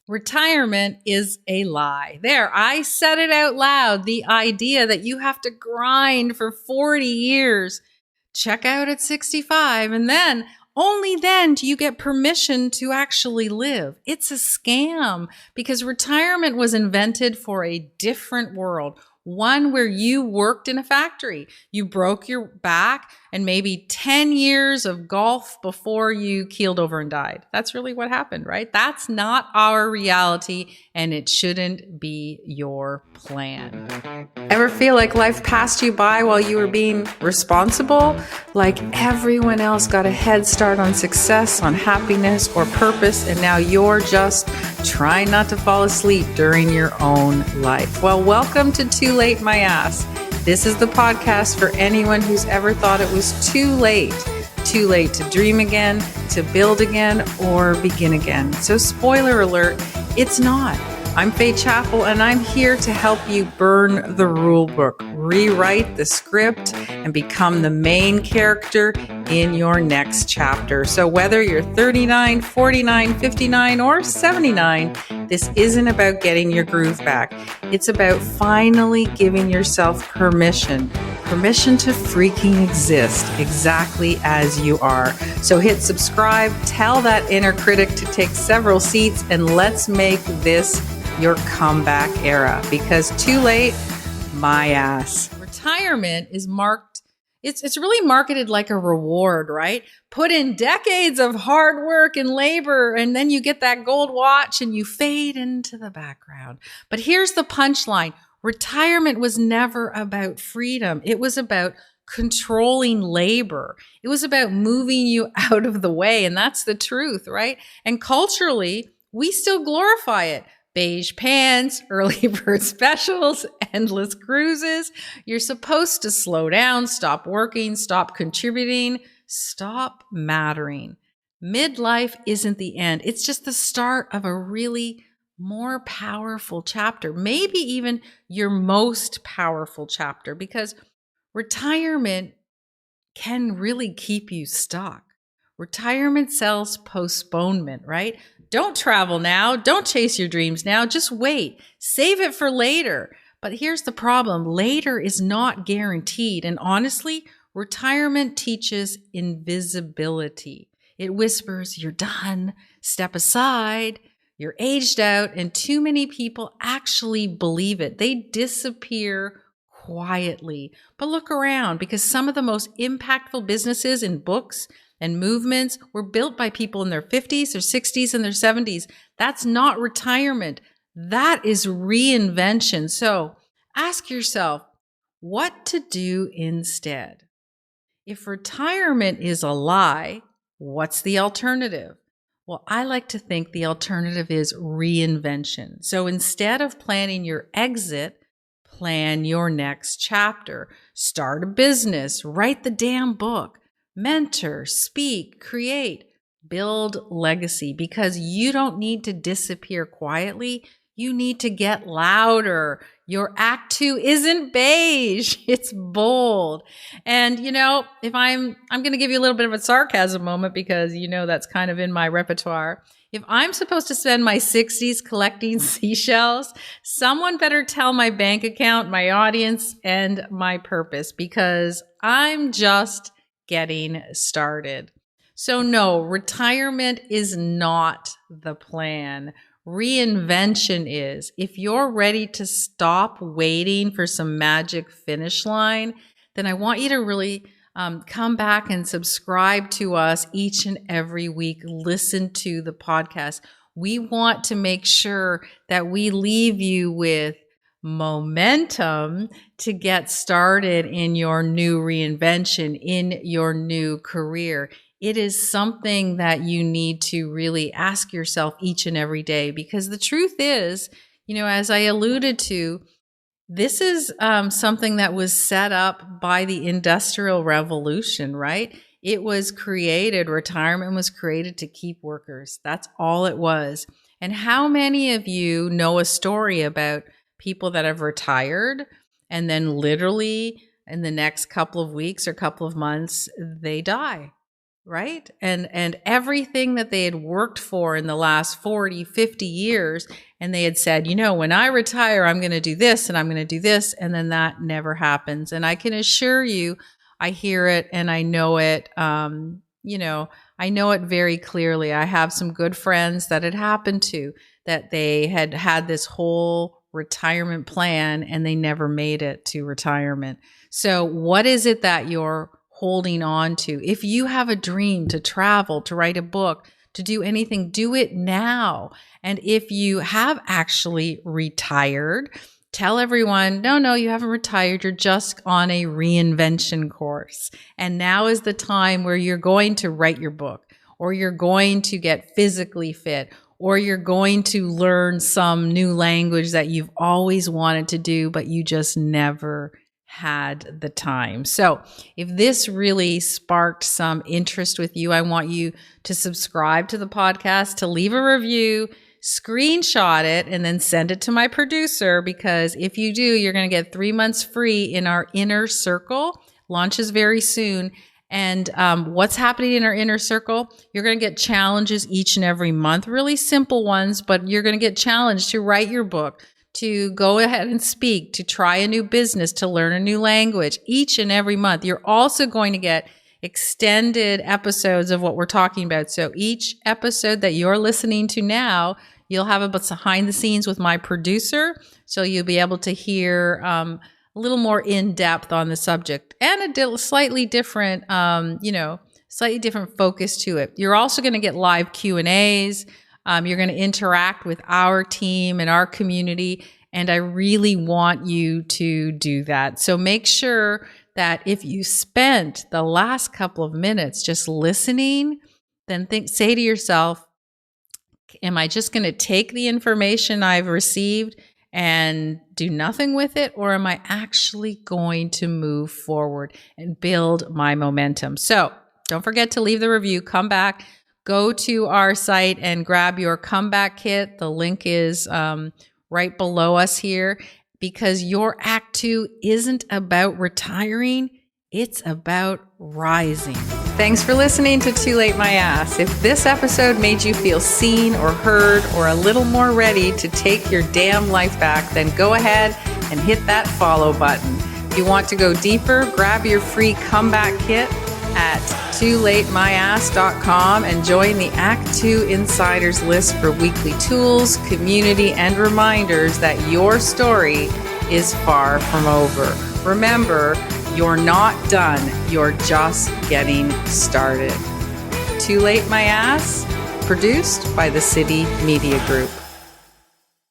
Retirement is a lie. There, I said it out loud. The idea that you have to grind for 40 years, check out at 65, and then only then do you get permission to actually live. It's a scam because retirement was invented for a different world. One where you worked in a factory, you broke your back, and maybe 10 years of golf before you keeled over and died. That's really what happened, right? That's not our reality, and it shouldn't be your plan. Ever feel like life passed you by while you were being responsible? Like everyone else got a head start on success, on happiness or purpose, and now you're just trying not to fall asleep during your own life. Well, welcome to Too Late My Ass. This is the podcast for anyone who's ever thought it was too late to dream again, to build again, or begin again. So spoiler alert, it's not. I'm Fay Chapple, and I'm here to help you burn the rule book, rewrite the script, and become the main character in your next chapter. So whether you're 39, 49, 59, or 79, this isn't about getting your groove back. It's about finally giving yourself permission to freaking exist exactly as you are. So hit subscribe, tell that inner critic to take several seats, and let's make this your comeback era, because too late, my ass. Retirement is it's really marketed like a reward, right? Put in decades of hard work and labor, and then you get that gold watch and you fade into the background. But here's the punchline. Retirement was never about freedom. It was about controlling labor. It was about moving you out of the way. And that's the truth, right? And culturally, we still glorify it. Beige pants, early bird specials, endless cruises. You're supposed to slow down, stop working, stop contributing, stop mattering. Midlife isn't the end. It's just the start of a really more powerful chapter, maybe even your most powerful chapter, because retirement can really keep you stuck. Retirement sells postponement, right? Don't travel now. Don't chase your dreams now. Just wait. Save it for later. But here's the problem. Later is not guaranteed. And honestly, retirement teaches invisibility. It whispers, you're done. Step aside. You're aged out. And too many people actually believe it. They disappear quietly. But look around, because some of the most impactful businesses in books and movements were built by people in their 50s, their 60s, and their 70s. That's not retirement. That is reinvention. So ask yourself what to do instead. If retirement is a lie, what's the alternative? Well, I like to think the alternative is reinvention. So instead of planning your exit, plan your next chapter. Start a business, write the damn book. Mentor, speak, create, build legacy, because you don't need to disappear quietly. You need to get louder. Your act 2 isn't beige. It's bold. And if I'm going to give you a little bit of a sarcasm moment, because that's kind of in my repertoire. If I'm supposed to spend my 60s collecting seashells, someone better tell my bank account, my audience, and my purpose, because I'm just getting started. So no, retirement is not the plan. Reinvention is. If you're ready to stop waiting for some magic finish line, then I want you to really come back and subscribe to us each and every week. Listen to the podcast. We want to make sure that we leave you with momentum to get started in your new reinvention, in your new career. It is something that you need to really ask yourself each and every day, because the truth is, as I alluded to, this is something that was set up by the Industrial Revolution, right? It was created, retirement was created to keep workers. That's all it was. And how many of you know a story about people that have retired and then literally in the next couple of weeks or couple of months, they die? right? And everything that they had worked for in the last 40, 50 years, and they had said, when I retire, I'm going to do this and I'm going to do this, and then that never happens. And I can assure you, I hear it and I know it. I know it very clearly. I have some good friends that it happened to, that they had this whole retirement plan and they never made it to retirement. So what is it that you're holding on to? If you have a dream to travel, to write a book, to do anything, do it now. And if you have actually retired, tell everyone, no, you haven't retired. You're just on a reinvention course. And now is the time where you're going to write your book, or you're going to get physically fit, or you're going to learn some new language that you've always wanted to do, but you just never had the time. So if this really sparked some interest with you, I want you to subscribe to the podcast, to leave a review, screenshot it, and then send it to my producer, because if you do, you're going to get 3 months free in our inner circle. Launches very soon. And what's happening in our inner circle? You're going to get challenges each and every month, really simple ones, but you're going to get challenged to write your book, to go ahead and speak, to try a new business, to learn a new language each and every month. You're also going to get extended episodes of what we're talking about. So each episode that you're listening to now, you'll have a behind the scenes with my producer. So you'll be able to hear a little more in depth on the subject, and a slightly different, slightly different focus to it. You're also going to get live Q&As. You're going to interact with our team and our community, and I really want you to do that. So make sure that if you spent the last couple of minutes just listening, then say to yourself, am I just going to take the information I've received and do nothing with it, or am I actually going to move forward and build my momentum? So don't forget to leave the review, come back, go to our site and grab your comeback kit. The link is right below us here, because your Act 2 isn't about retiring, it's about rising. Thanks for listening to Too Late My Ass. If this episode made you feel seen or heard or a little more ready to take your damn life back, then go ahead and hit that follow button. If you want to go deeper, grab your free comeback kit at toolatemyass.com and join the Act 2 Insiders list for weekly tools, community, and reminders that your story is far from over. Remember, you're not done. You're just getting started. Too Late My Ass, produced by the City Media Group.